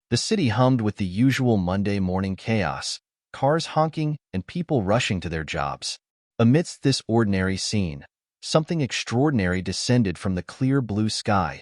The city hummed with the usual Monday morning chaos, cars honking and people rushing to their jobs. Amidst this ordinary scene, something extraordinary descended from the clear blue sky.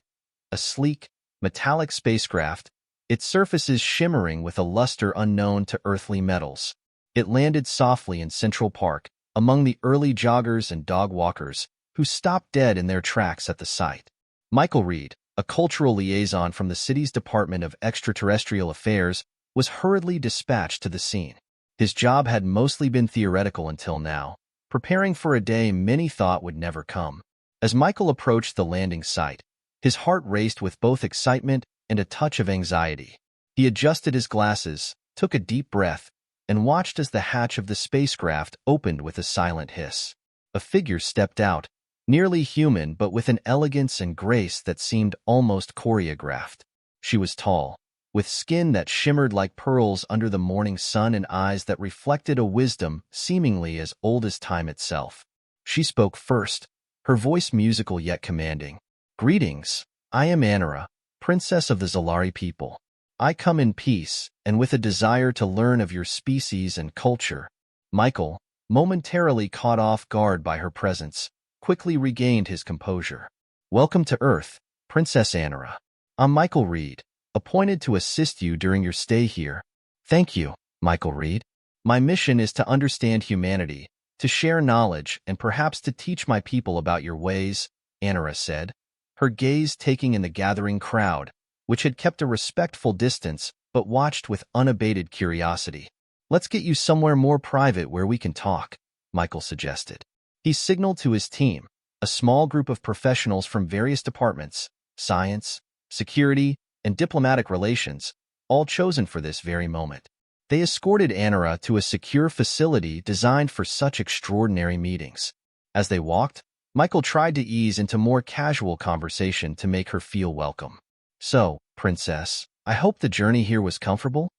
A sleek, metallic spacecraft, its surfaces shimmering with a luster unknown to earthly metals. It landed softly in Central Park, among the early joggers and dog walkers, who stopped dead in their tracks at the sight. Michael Reed, a cultural liaison from the city's Department of Extraterrestrial Affairs, was hurriedly dispatched to the scene. His job had mostly been theoretical until now, preparing for a day many thought would never come. As Michael approached the landing site, his heart raced with both excitement and a touch of anxiety. He adjusted his glasses, took a deep breath, and watched as the hatch of the spacecraft opened with a silent hiss. A figure stepped out, nearly human but with an elegance and grace that seemed almost choreographed. She was tall, with skin that shimmered like pearls under the morning sun and eyes that reflected a wisdom seemingly as old as time itself. She spoke first, her voice musical yet commanding. "Greetings, I am Anara, princess of the Zalari people. I come in peace and with a desire to learn of your species and culture." Michael, momentarily caught off guard by her presence, quickly regained his composure. "Welcome to Earth, Princess Anara. I'm Michael Reed, appointed to assist you during your stay here." "Thank you, Michael Reed. My mission is to understand humanity, to share knowledge, and perhaps to teach my people about your ways," Anara said, her gaze taking in the gathering crowd, which had kept a respectful distance but watched with unabated curiosity. "Let's get you somewhere more private where we can talk," Michael suggested. He signaled to his team, a small group of professionals from various departments, science, security, and diplomatic relations, all chosen for this very moment. They escorted Anara to a secure facility designed for such extraordinary meetings. As they walked, Michael tried to ease into more casual conversation to make her feel welcome. "So, Princess, I hope the journey here was comfortable?"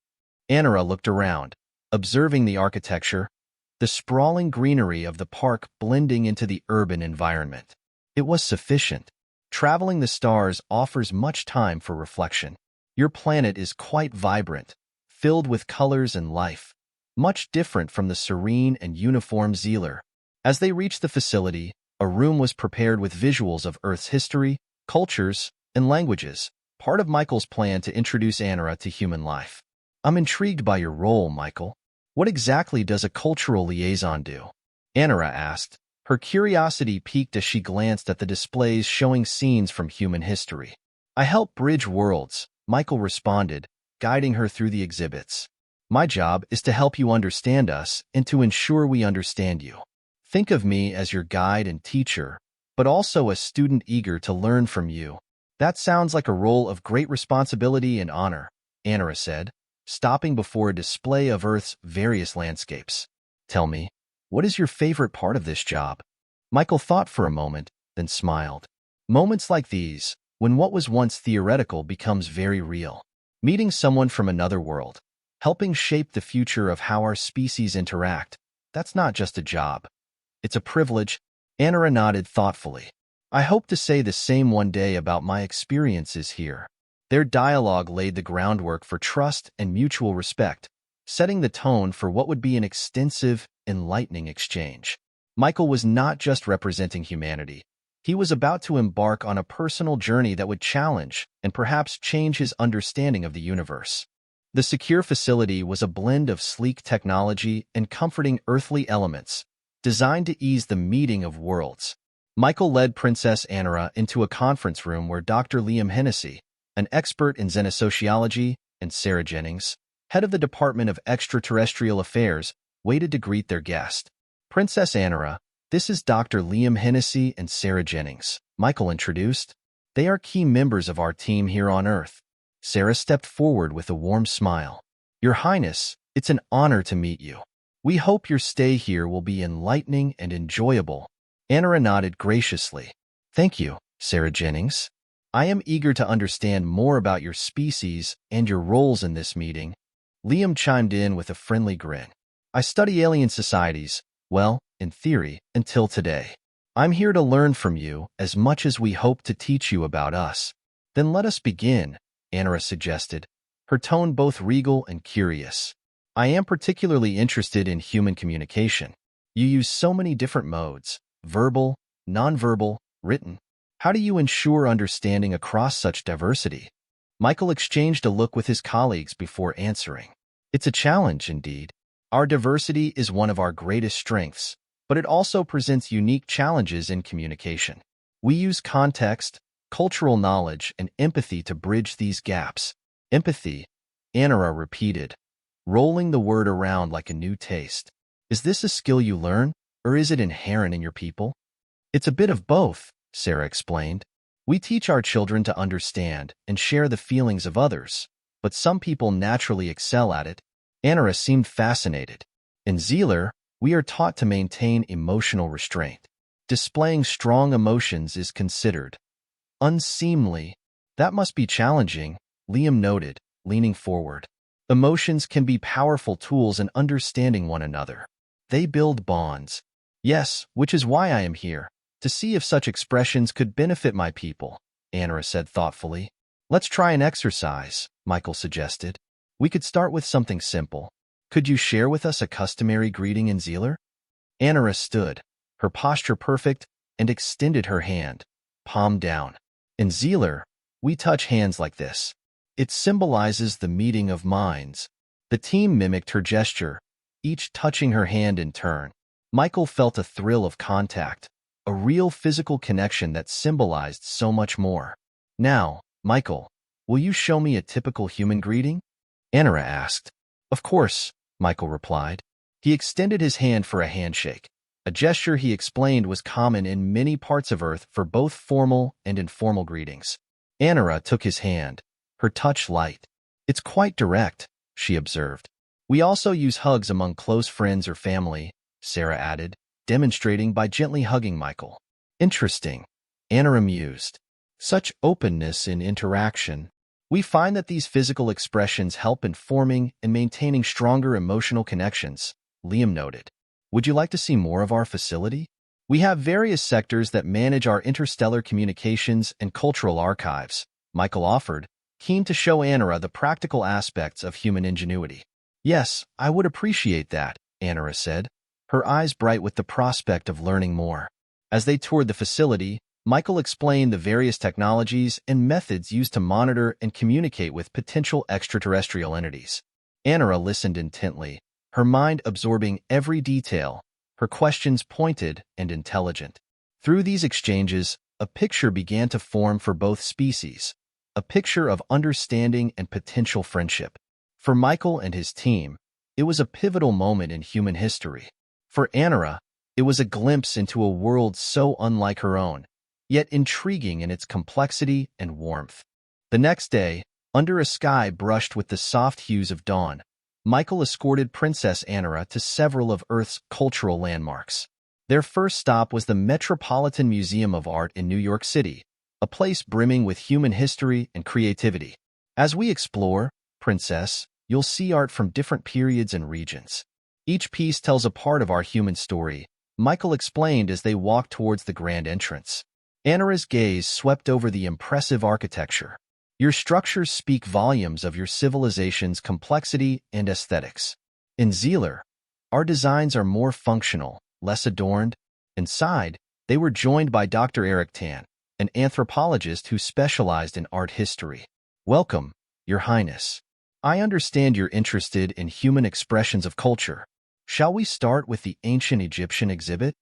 Anara looked around, observing the architecture, the sprawling greenery of the park blending into the urban environment. It was sufficient. Traveling the stars offers much time for reflection. Your planet is quite vibrant, filled with colors and life, much different from the serene and uniform Zealer. As they reached the facility, a room was prepared with visuals of Earth's history, cultures, and languages, part of Michael's plan to introduce Anara to human life. "I'm intrigued by your role, Michael. What exactly does a cultural liaison do?" Anara asked. Her curiosity piqued as she glanced at the displays showing scenes from human history. "I help bridge worlds," Michael responded, guiding her through the exhibits. "My job is to help you understand us and to ensure we understand you. Think of me as your guide and teacher, but also a student eager to learn from you." "That sounds like a role of great responsibility and honor," Anara said, stopping before a display of Earth's various landscapes. "Tell me, what is your favorite part of this job?" Michael thought for a moment, then smiled. Moments like these, when what was once theoretical becomes very real. Meeting someone from another world, helping shape the future of how our species interact, that's not just a job. It's a privilege. Anara nodded thoughtfully. "I hope to say the same one day about my experiences here." Their dialogue laid the groundwork for trust and mutual respect, setting the tone for what would be an extensive, enlightening exchange. Michael was not just representing humanity. He was about to embark on a personal journey that would challenge and perhaps change his understanding of the universe. The secure facility was a blend of sleek technology and comforting earthly elements, designed to ease the meeting of worlds. Michael led Princess Anara into a conference room where Dr. Liam Hennessy, an expert in xenosociology, and Sarah Jennings, head of the Department of Extraterrestrial Affairs, waited to greet their guest. "Princess Anara, this is Dr. Liam Hennessy and Sarah Jennings," Michael introduced. "They are key members of our team here on Earth." Sarah stepped forward with a warm smile. "Your Highness, it's an honor to meet you. We hope your stay here will be enlightening and enjoyable." Anara nodded graciously. "Thank you, Sarah Jennings. I am eager to understand more about your species and your roles in this meeting." Liam chimed in with a friendly grin. "I study alien societies, well, in theory, until today. I'm here to learn from you as much as we hope to teach you about us." "Then let us begin," Anara suggested, her tone both regal and curious. I am particularly interested in human communication. You use so many different modes: verbal, nonverbal, written. How do you ensure understanding across such diversity? Michael exchanged a look with his colleagues before answering. It's a challenge, indeed. Our diversity is one of our greatest strengths, but it also presents unique challenges in communication. We use context, cultural knowledge, and empathy to bridge these gaps. Empathy, Anara repeated, rolling the word around like a new taste. Is this a skill you learn, or is it inherent in your people? It's a bit of both, Sarah explained. We teach our children to understand and share the feelings of others, but some people naturally excel at it. Anara seemed fascinated. In Zealer, we are taught to maintain emotional restraint. Displaying strong emotions is considered unseemly. That must be challenging, Liam noted, leaning forward. Emotions can be powerful tools in understanding one another. They build bonds. Yes, which is why I am here, to see if such expressions could benefit my people, Anara said thoughtfully. Let's try an exercise, Michael suggested. We could start with something simple. Could you share with us a customary greeting in Zealer? Anara stood, her posture perfect, and extended her hand, palm down. In Zealer, we touch hands like this. It symbolizes the meeting of minds. The team mimicked her gesture, each touching her hand in turn. Michael felt a thrill of contact, a real physical connection that symbolized so much more. Now, Michael, will you show me a typical human greeting? Anara asked. Of course, Michael replied. He extended his hand for a handshake, a gesture he explained was common in many parts of Earth for both formal and informal greetings. Anara took his hand, her touch light. It's quite direct, she observed. We also use hugs among close friends or family, Sarah added, demonstrating by gently hugging Michael. Interesting, Anara mused. Such openness in interaction. We find that these physical expressions help in forming and maintaining stronger emotional connections, Liam noted. Would you like to see more of our facility? We have various sectors that manage our interstellar communications and cultural archives, Michael offered, keen to show Anara the practical aspects of human ingenuity. Yes, I would appreciate that, Anara said, her eyes bright with the prospect of learning more. As they toured the facility, Michael explained the various technologies and methods used to monitor and communicate with potential extraterrestrial entities. Anara listened intently, her mind absorbing every detail, her questions pointed and intelligent. Through these exchanges, a picture began to form for both species, a picture of understanding and potential friendship. For Michael and his team, it was a pivotal moment in human history. For Anara, it was a glimpse into a world so unlike her own, yet intriguing in its complexity and warmth. The next day, under a sky brushed with the soft hues of dawn, Michael escorted Princess Anara to several of Earth's cultural landmarks. Their first stop was the Metropolitan Museum of Art in New York City, a place brimming with human history and creativity. As we explore, Princess, you'll see art from different periods and regions. Each piece tells a part of our human story, Michael explained as they walked towards the grand entrance. Anara's gaze swept over the impressive architecture. Your structures speak volumes of your civilization's complexity and aesthetics. In Zealer, our designs are more functional, less adorned. Inside, they were joined by Dr. Eric Tan, an anthropologist who specialized in art history. Welcome, Your Highness. I understand you're interested in human expressions of culture. Shall we start with the ancient Egyptian exhibit?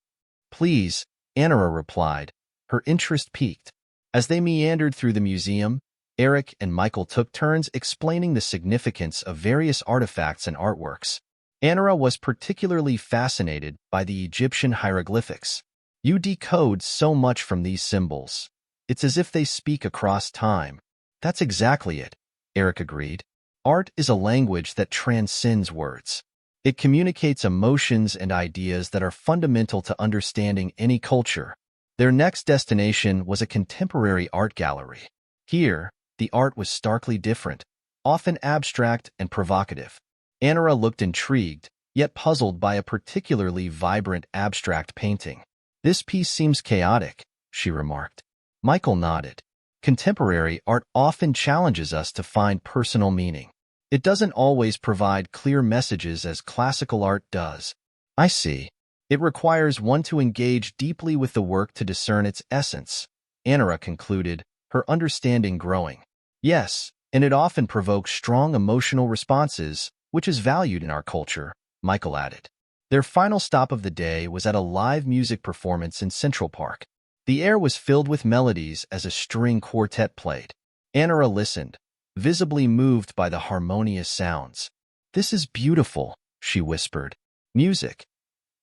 Please, Anara replied, her interest piqued. As they meandered through the museum, Eric and Michael took turns explaining the significance of various artifacts and artworks. Anara was particularly fascinated by the Egyptian hieroglyphics. You decode so much from these symbols. It's as if they speak across time. That's exactly it, Eric agreed. Art is a language that transcends words. It communicates emotions and ideas that are fundamental to understanding any culture. Their next destination was a contemporary art gallery. Here, the art was starkly different, often abstract and provocative. Anara looked intrigued, yet puzzled by a particularly vibrant abstract painting. This piece seems chaotic, she remarked. Michael nodded. Contemporary art often challenges us to find personal meaning. It doesn't always provide clear messages as classical art does. I see. It requires one to engage deeply with the work to discern its essence, Anara concluded, her understanding growing. Yes, and it often provokes strong emotional responses, which is valued in our culture, Michael added. Their final stop of the day was at a live music performance in Central Park. The air was filled with melodies as a string quartet played. Anara listened, visibly moved by the harmonious sounds. "This is beautiful," she whispered. "Music.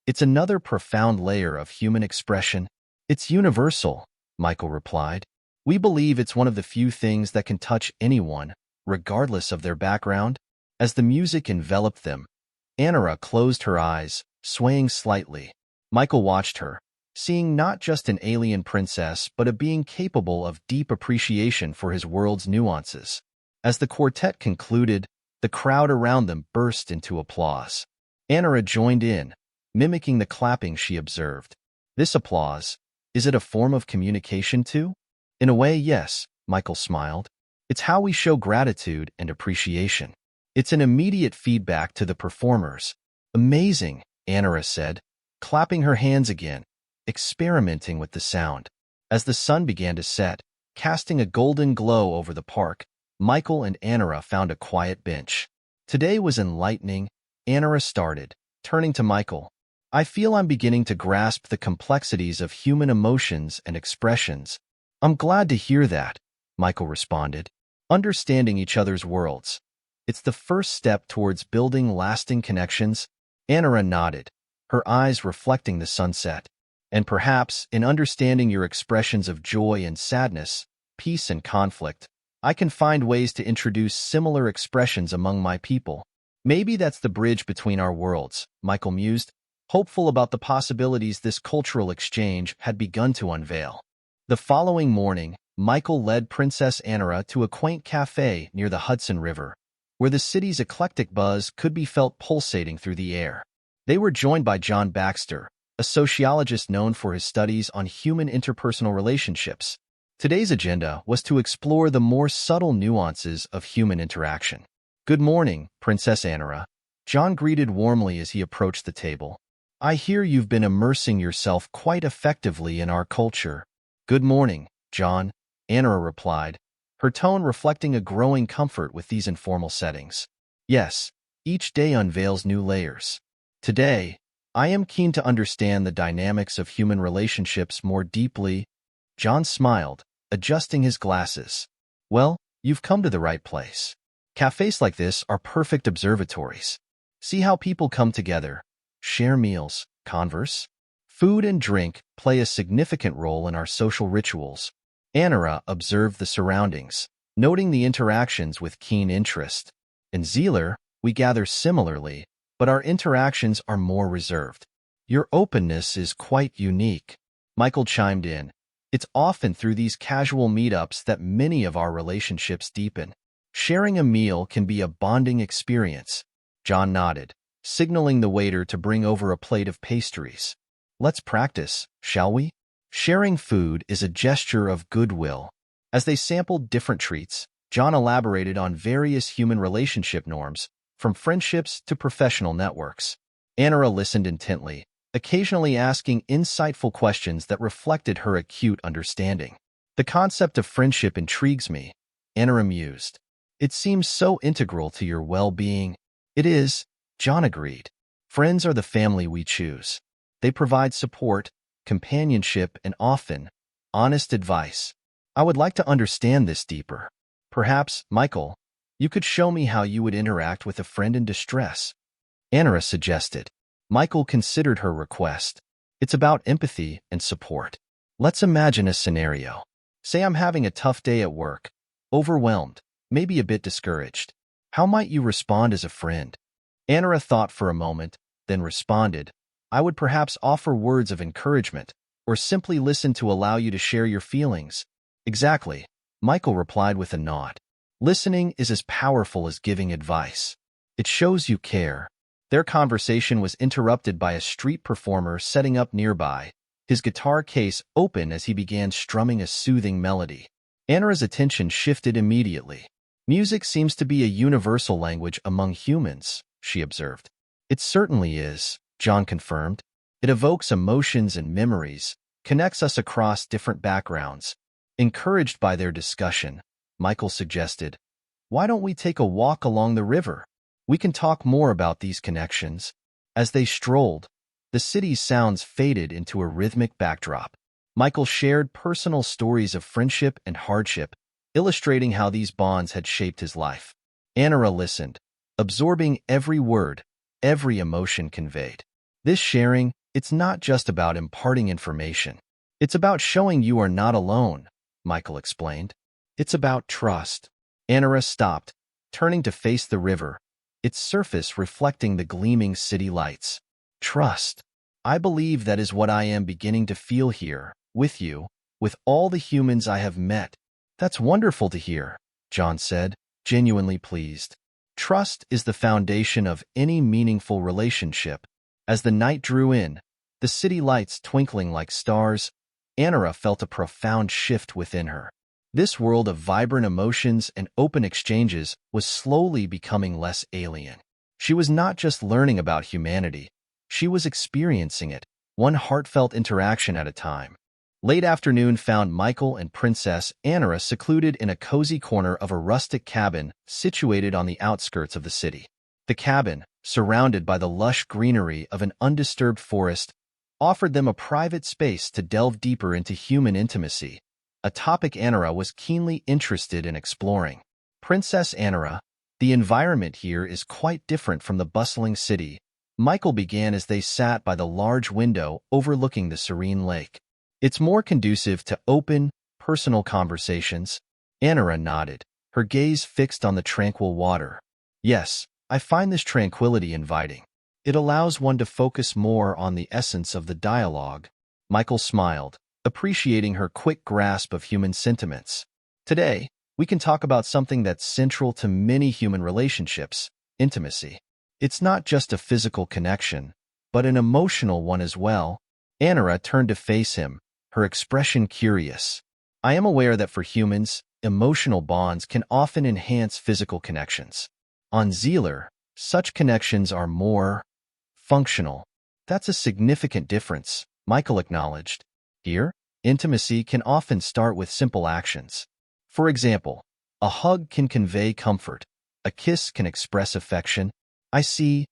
It's another profound layer of human expression. It's universal," Michael replied. "We believe it's one of the few things that can touch anyone, regardless of their background." As the music enveloped them, Anara closed her eyes, swaying slightly. Michael watched her, seeing not just an alien princess but a being capable of deep appreciation for his world's nuances. As the quartet concluded, the crowd around them burst into applause. Anara joined in, mimicking the clapping she observed. This applause, is it a form of communication too? In a way, yes, Michael smiled. It's how we show gratitude and appreciation. It's an immediate feedback to the performers. "Amazing," Anara said, clapping her hands again, experimenting with the sound. As the sun began to set, casting a golden glow over the park, Michael and Anara found a quiet bench. "Today was enlightening," Anara started, turning to Michael. "I feel I'm beginning to grasp the complexities of human emotions and expressions." "I'm glad to hear that," Michael responded. "Understanding each other's worlds. It's the first step towards building lasting connections." Anara nodded, her eyes reflecting the sunset. "And perhaps, in understanding your expressions of joy and sadness, peace and conflict, I can find ways to introduce similar expressions among my people. Maybe that's the bridge between our worlds," Michael mused, hopeful about the possibilities this cultural exchange had begun to unveil. The following morning, Michael led Princess Anara to a quaint cafe near the Hudson River, where the city's eclectic buzz could be felt pulsating through the air. They were joined by John Baxter, a sociologist known for his studies on human interpersonal relationships. Today's agenda was to explore the more subtle nuances of human interaction. "Good morning, Princess Anara," John greeted warmly as he approached the table. "I hear you've been immersing yourself quite effectively in our culture." "Good morning, John," Anara replied, her tone reflecting a growing comfort with these informal settings. "Yes, each day unveils new layers. Today, I am keen to understand the dynamics of human relationships more deeply." John smiled, adjusting his glasses. "Well, you've come to the right place. Cafes like this are perfect observatories. See how people come together, share meals, converse. Food and drink play a significant role in our social rituals." Anara observed the surroundings, noting the interactions with keen interest. "In Zealer, we gather similarly, but our interactions are more reserved." "Your openness is quite unique," Michael chimed in. "It's often through these casual meetups that many of our relationships deepen. Sharing a meal can be a bonding experience." John nodded, signaling the waiter to bring over a plate of pastries. "Let's practice, shall we?" Sharing food is a gesture of goodwill. As they sampled different treats, John elaborated on various human relationship norms, from friendships to professional networks. Anara listened intently, occasionally asking insightful questions that reflected her acute understanding. "The concept of friendship intrigues me," Anara mused. "It seems so integral to your well-being." "It is," John agreed. "Friends are the family we choose. They provide support, companionship, and often, honest advice. I would like to understand this deeper. Perhaps, Michael, you could show me how you would interact with a friend in distress," Anara suggested. Michael considered her request. "It's about empathy and support. Let's imagine a scenario. Say I'm having a tough day at work, overwhelmed, maybe a bit discouraged. How might you respond as a friend?" Anara thought for a moment, then responded, "I would perhaps offer words of encouragement, or simply listen to allow you to share your feelings." "Exactly," Michael replied with a nod. "Listening is as powerful as giving advice. It shows you care." Their conversation was interrupted by a street performer setting up nearby, his guitar case open as he began strumming a soothing melody. Anara's attention shifted immediately. Music seems to be a universal language among humans, she observed. It certainly is, John confirmed. It evokes emotions and memories, connects us across different backgrounds. Encouraged by their discussion, Michael suggested, "Why don't we take a walk along the river? We can talk more about these connections." As they strolled, the city's sounds faded into a rhythmic backdrop. Michael shared personal stories of friendship and hardship, illustrating how these bonds had shaped his life. Anara listened, absorbing every word, every emotion conveyed. This sharing, it's not just about imparting information. It's about showing you are not alone, Michael explained. It's about trust. Anara stopped, turning to face the river, its surface reflecting the gleaming city lights. Trust. I believe that is what I am beginning to feel here, with you, with all the humans I have met. That's wonderful to hear, John said, genuinely pleased. Trust is the foundation of any meaningful relationship. As the night drew in, the city lights twinkling like stars, Anara felt a profound shift within her. This world of vibrant emotions and open exchanges was slowly becoming less alien. She was not just learning about humanity, she was experiencing it, one heartfelt interaction at a time. Late afternoon found Michael and Princess Anara secluded in a cozy corner of a rustic cabin situated on the outskirts of the city. The cabin, surrounded by the lush greenery of an undisturbed forest, offered them a private space to delve deeper into human intimacy, a topic Anara was keenly interested in exploring. Princess Anara, the environment here is quite different from the bustling city, Michael began as they sat by the large window overlooking the serene lake. It's more conducive to open, personal conversations. Anara nodded, her gaze fixed on the tranquil water. Yes, I find this tranquility inviting. It allows one to focus more on the essence of the dialogue. Michael smiled, appreciating her quick grasp of human sentiments. Today, we can talk about something that's central to many human relationships, intimacy. It's not just a physical connection, but an emotional one as well. Anara turned to face him, her expression curious. I am aware that for humans, emotional bonds can often enhance physical connections. On Zealer, such connections are more functional. That's a significant difference, Michael acknowledged. Here, intimacy can often start with simple actions. For example, a hug can convey comfort. A kiss can express affection. I see,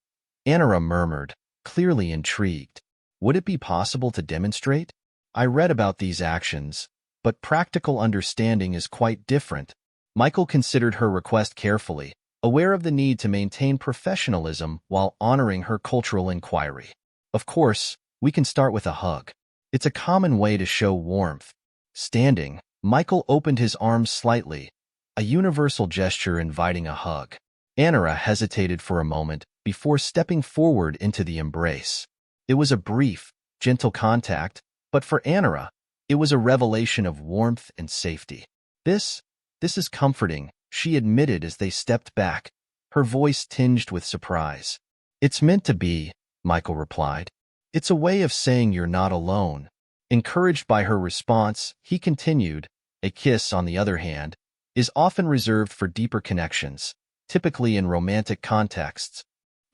Anara murmured, clearly intrigued. Would it be possible to demonstrate? I read about these actions, but practical understanding is quite different. Michael considered her request carefully, aware of the need to maintain professionalism while honoring her cultural inquiry. Of course, we can start with a hug. It's a common way to show warmth. Standing, Michael opened his arms slightly, a universal gesture inviting a hug. Anara hesitated for a moment before stepping forward into the embrace. It was a brief, gentle contact, but for Anara, it was a revelation of warmth and safety. This is comforting, she admitted as they stepped back, her voice tinged with surprise. It's meant to be, Michael replied. It's a way of saying you're not alone. Encouraged by her response, he continued, a kiss, on the other hand, is often reserved for deeper connections, typically in romantic contexts.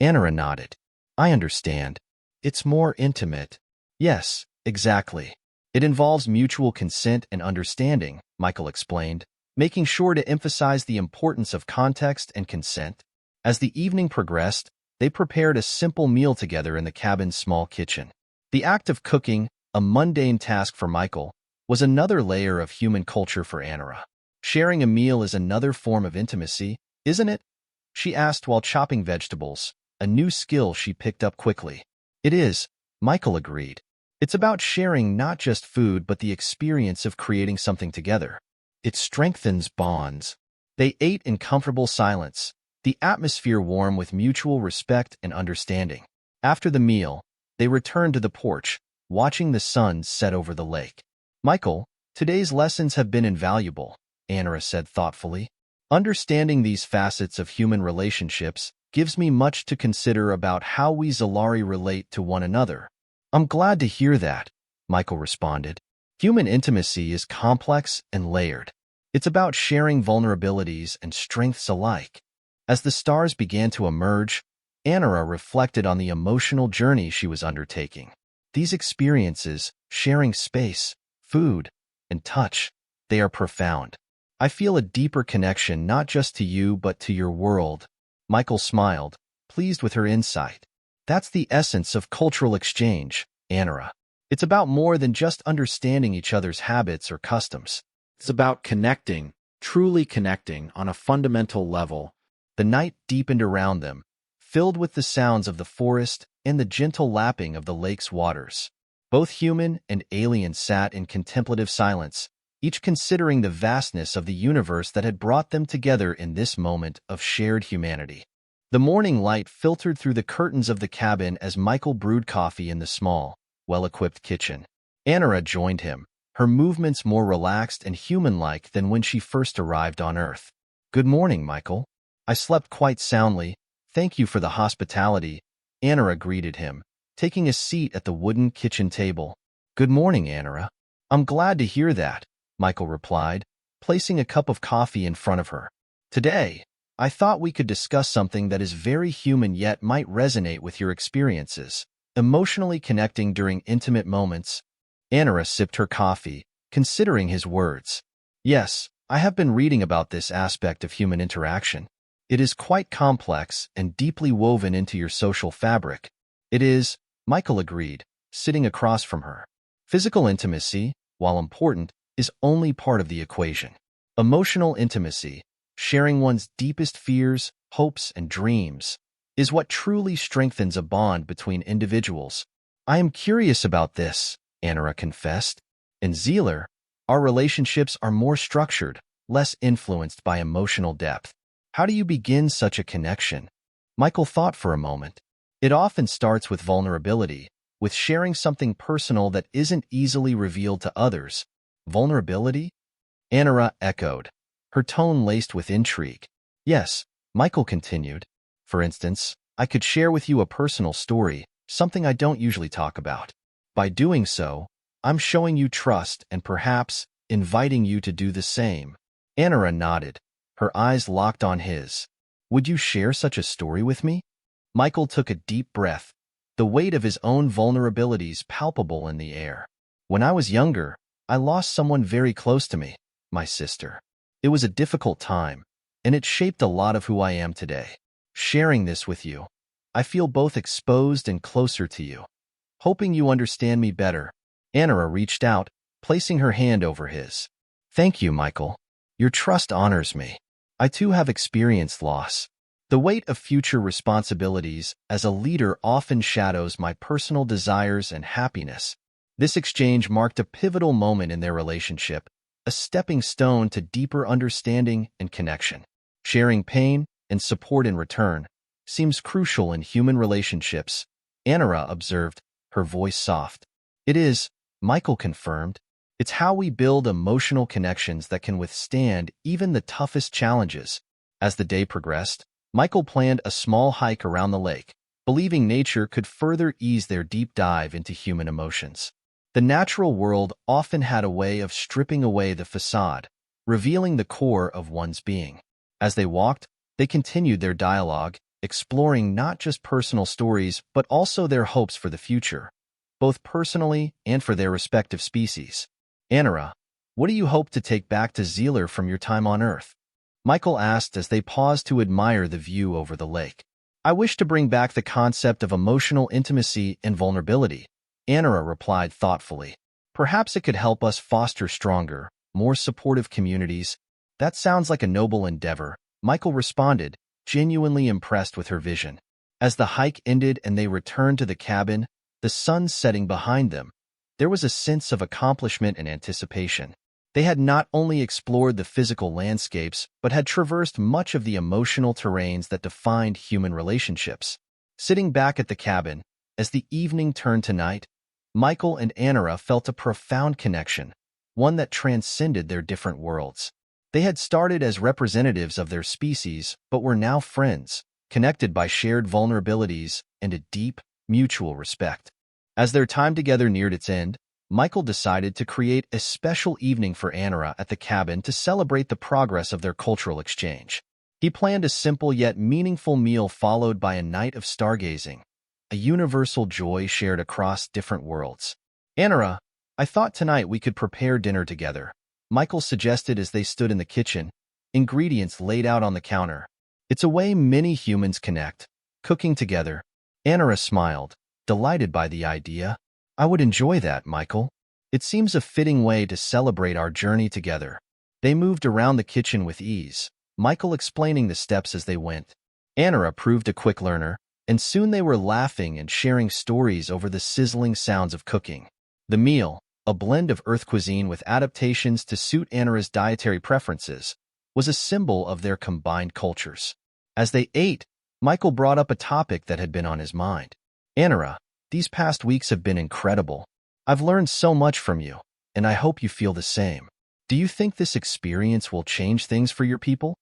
Anara nodded. I understand. It's more intimate. Yes, exactly. It involves mutual consent and understanding, Michael explained, making sure to emphasize the importance of context and consent. As the evening progressed, they prepared a simple meal together in the cabin's small kitchen. The act of cooking, a mundane task for Michael, was another layer of human culture for Anara. Sharing a meal is another form of intimacy, isn't it? She asked while chopping vegetables, a new skill she picked up quickly. It is, Michael agreed. It's about sharing not just food but the experience of creating something together. It strengthens bonds. They ate in comfortable silence, the atmosphere warm with mutual respect and understanding. After the meal, they returned to the porch, watching the sun set over the lake. Michael, today's lessons have been invaluable, Anara said thoughtfully. Understanding these facets of human relationships gives me much to consider about how we Zalari relate to one another. I'm glad to hear that, Michael responded. Human intimacy is complex and layered. It's about sharing vulnerabilities and strengths alike. As the stars began to emerge, Anara reflected on the emotional journey she was undertaking. These experiences, sharing space, food, and touch, they are profound. I feel a deeper connection not just to you but to your world. Michael smiled, pleased with her insight. That's the essence of cultural exchange, Anara. It's about more than just understanding each other's habits or customs. It's about connecting, truly connecting on a fundamental level. The night deepened around them, filled with the sounds of the forest and the gentle lapping of the lake's waters. Both human and alien sat in contemplative silence, each considering the vastness of the universe that had brought them together in this moment of shared humanity. The morning light filtered through the curtains of the cabin as Michael brewed coffee in the small, well-equipped kitchen. Anara joined him, her movements more relaxed and human-like than when she first arrived on Earth. "Good morning, Michael. I slept quite soundly. Thank you for the hospitality," Anara greeted him, taking a seat at the wooden kitchen table. "Good morning, Anara. I'm glad to hear that," Michael replied, placing a cup of coffee in front of her. "Today, I thought we could discuss something that is very human yet might resonate with your experiences. Emotionally connecting during intimate moments." Anara sipped her coffee, considering his words. "Yes, I have been reading about this aspect of human interaction. It is quite complex and deeply woven into your social fabric." "It is," Michael agreed, sitting across from her. "Physical intimacy, while important, is only part of the equation. Emotional intimacy, sharing one's deepest fears, hopes, and dreams, is what truly strengthens a bond between individuals." "I am curious about this," Anara confessed. "In Zealer, our relationships are more structured, less influenced by emotional depth. How do you begin such a connection?" Michael thought for a moment. "It often starts with vulnerability, with sharing something personal that isn't easily revealed to others." "Vulnerability?" Anara echoed, her tone laced with intrigue. "Yes," Michael continued. "For instance, I could share with you a personal story, something I don't usually talk about. By doing so, I'm showing you trust and perhaps inviting you to do the same." Anara nodded, her eyes locked on his. "Would you share such a story with me?" Michael took a deep breath, the weight of his own vulnerabilities palpable in the air. "When I was younger, I lost someone very close to me, my sister. It was a difficult time, and it shaped a lot of who I am today. Sharing this with you, I feel both exposed and closer to you. Hoping you understand me better." Anara reached out, placing her hand over his. "Thank you, Michael. Your trust honors me. I too have experienced loss. The weight of future responsibilities as a leader often shadows my personal desires and happiness." This exchange marked a pivotal moment in their relationship, a stepping stone to deeper understanding and connection. Sharing pain and support in return seems crucial in human relationships, Anara observed, her voice soft. "It is," Michael confirmed. "It's how we build emotional connections that can withstand even the toughest challenges." As the day progressed, Michael planned a small hike around the lake, believing nature could further ease their deep dive into human emotions. The natural world often had a way of stripping away the facade, revealing the core of one's being. As they walked, they continued their dialogue, exploring not just personal stories but also their hopes for the future, both personally and for their respective species. "Anara, what do you hope to take back to Zealer from your time on Earth?" Michael asked as they paused to admire the view over the lake. "I wish to bring back the concept of emotional intimacy and vulnerability," Anara replied thoughtfully. "Perhaps it could help us foster stronger, more supportive communities." "That sounds like a noble endeavor," Michael responded, genuinely impressed with her vision. As the hike ended and they returned to the cabin, the sun setting behind them, there was a sense of accomplishment and anticipation. They had not only explored the physical landscapes, but had traversed much of the emotional terrains that defined human relationships. Sitting back at the cabin, as the evening turned to night, Michael and Anara felt a profound connection, one that transcended their different worlds. They had started as representatives of their species, but were now friends, connected by shared vulnerabilities and a deep, mutual respect. As their time together neared its end, Michael decided to create a special evening for Anara at the cabin to celebrate the progress of their cultural exchange. He planned a simple yet meaningful meal followed by a night of stargazing, a universal joy shared across different worlds. Anara, I thought tonight we could prepare dinner together, Michael suggested as they stood in the kitchen, ingredients laid out on the counter. It's a way many humans connect, cooking together. Anara smiled, delighted by the idea. I would enjoy that, Michael. It seems a fitting way to celebrate our journey together. They moved around the kitchen with ease, Michael explaining the steps as they went. Anara proved a quick learner, and soon they were laughing and sharing stories over the sizzling sounds of cooking. The meal, a blend of Earth cuisine with adaptations to suit Anara's dietary preferences, was a symbol of their combined cultures. As they ate, Michael brought up a topic that had been on his mind. Anara, these past weeks have been incredible. I've learned so much from you, and I hope you feel the same. Do you think this experience will change things for your people?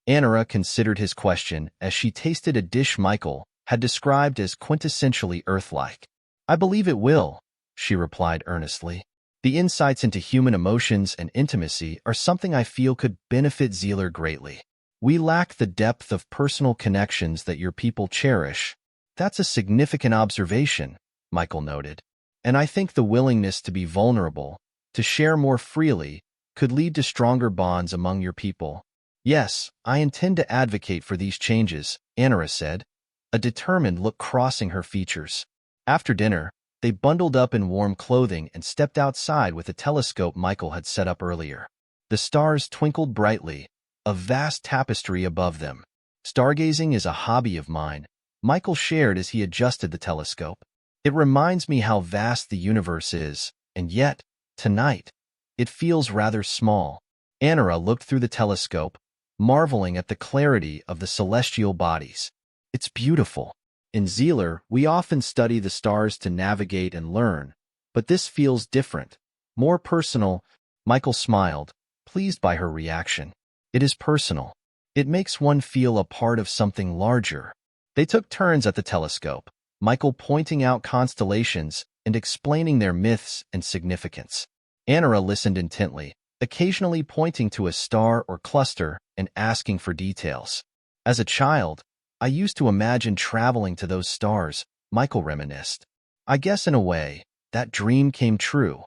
Anara considered his question as she tasted a dish Michael had described as quintessentially Earth-like. I believe it will, she replied earnestly. The insights into human emotions and intimacy are something I feel could benefit Zealer greatly. We lack the depth of personal connections that your people cherish. That's a significant observation, Michael noted. And I think the willingness to be vulnerable, to share more freely, could lead to stronger bonds among your people. Yes, I intend to advocate for these changes, Anara said, a determined look crossing her features. After dinner, they bundled up in warm clothing and stepped outside with a telescope Michael had set up earlier. The stars twinkled brightly, a vast tapestry above them. Stargazing is a hobby of mine, Michael shared as he adjusted the telescope. It reminds me how vast the universe is, and yet, tonight, it feels rather small. Anara looked through the telescope, marveling at the clarity of the celestial bodies. It's beautiful. In Zealer, we often study the stars to navigate and learn, but this feels different, more personal. Michael smiled, pleased by her reaction. It is personal. It makes one feel a part of something larger. They took turns at the telescope, Michael pointing out constellations and explaining their myths and significance. Anara listened intently, occasionally pointing to a star or cluster and asking for details. As a child, I used to imagine traveling to those stars, Michael reminisced. I guess in a way, that dream came true.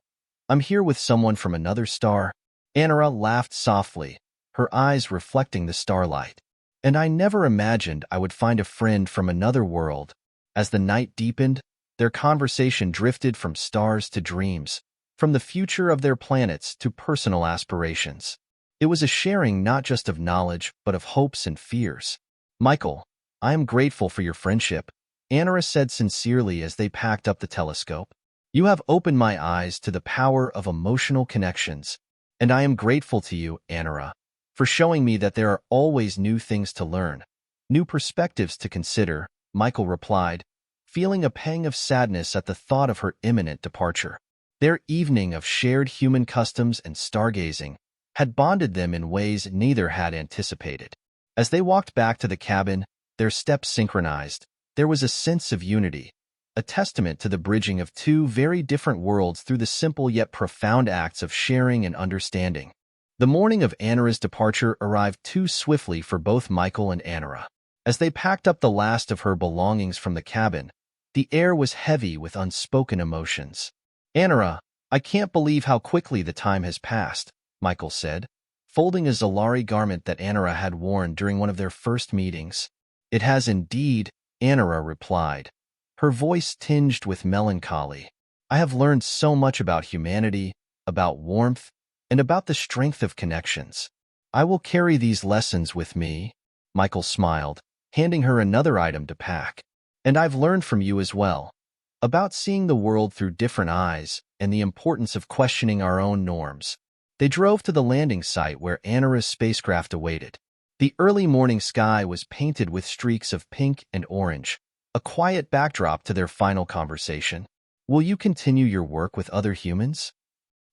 I'm here with someone from another star. Anara laughed softly, her eyes reflecting the starlight. And I never imagined I would find a friend from another world. As the night deepened, their conversation drifted from stars to dreams, from the future of their planets to personal aspirations. It was a sharing not just of knowledge, but of hopes and fears. Michael, I am grateful for your friendship, Anara said sincerely as they packed up the telescope. You have opened my eyes to the power of emotional connections, and I am grateful to you, Anara, for showing me that there are always new things to learn, new perspectives to consider, Michael replied, feeling a pang of sadness at the thought of her imminent departure. Their evening of shared human customs and stargazing had bonded them in ways neither had anticipated. As they walked back to the cabin, their steps synchronized. There was a sense of unity, a testament to the bridging of two very different worlds through the simple yet profound acts of sharing and understanding. The morning of Anara's departure arrived too swiftly for both Michael and Anara. As they packed up the last of her belongings from the cabin, the air was heavy with unspoken emotions. Anara, I can't believe how quickly the time has passed, Michael said, folding a Zalari garment that Anara had worn during one of their first meetings. It has indeed, Anara replied, her voice tinged with melancholy. I have learned so much about humanity, about warmth, and about the strength of connections. I will carry these lessons with me, Michael smiled, handing her another item to pack. And I've learned from you as well, about seeing the world through different eyes and the importance of questioning our own norms. They drove to the landing site where Anara's spacecraft awaited. The early morning sky was painted with streaks of pink and orange, a quiet backdrop to their final conversation. Will you continue your work with other humans?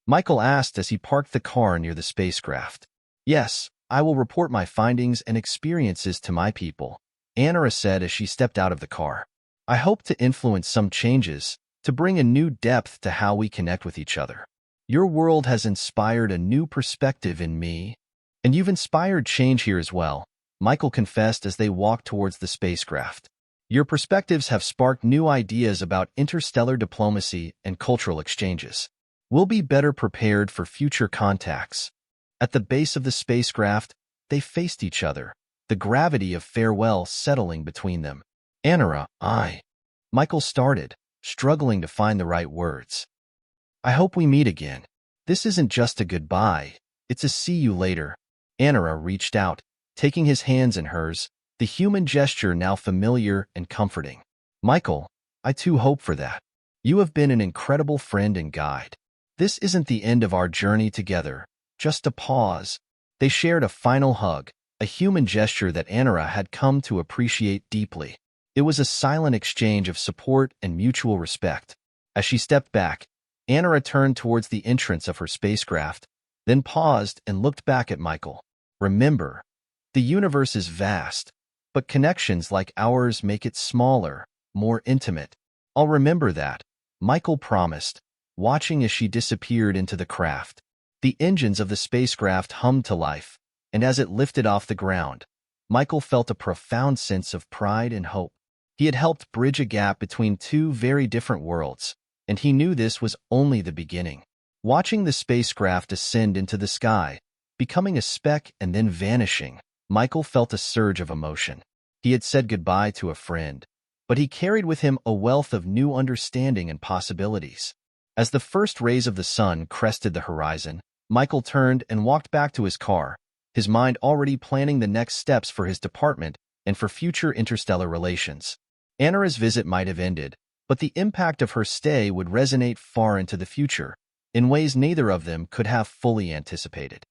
Michael asked as he parked the car near the spacecraft. Yes, I will report my findings and experiences to my people, Anara said as she stepped out of the car. I hope to influence some changes, to bring a new depth to how we connect with each other. Your world has inspired a new perspective in me, and you've inspired change here as well, Michael confessed as they walked towards the spacecraft. Your perspectives have sparked new ideas about interstellar diplomacy and cultural exchanges. We'll be better prepared for future contacts. At the base of the spacecraft, they faced each other, the gravity of farewell settling between them. Anara, Michael started, struggling to find the right words. I hope we meet again. This isn't just a goodbye, it's a see you later. Anara reached out, taking his hands in hers, the human gesture now familiar and comforting. Michael, I too hope for that. You have been an incredible friend and guide. This isn't the end of our journey together, just a pause. They shared a final hug, a human gesture that Anara had come to appreciate deeply. It was a silent exchange of support and mutual respect. As she stepped back, Anara turned towards the entrance of her spacecraft, then paused and looked back at Michael. Remember, the universe is vast, but connections like ours make it smaller, more intimate. I'll remember that, Michael promised, watching as she disappeared into the craft. The engines of the spacecraft hummed to life, and as it lifted off the ground, Michael felt a profound sense of pride and hope. He had helped bridge a gap between two very different worlds, and he knew this was only the beginning. Watching the spacecraft ascend into the sky, becoming a speck and then vanishing, Michael felt a surge of emotion. He had said goodbye to a friend, but he carried with him a wealth of new understanding and possibilities. As the first rays of the sun crested the horizon, Michael turned and walked back to his car, his mind already planning the next steps for his department and for future interstellar relations. Anara's visit might have ended, but the impact of her stay would resonate far into the future, in ways neither of them could have fully anticipated.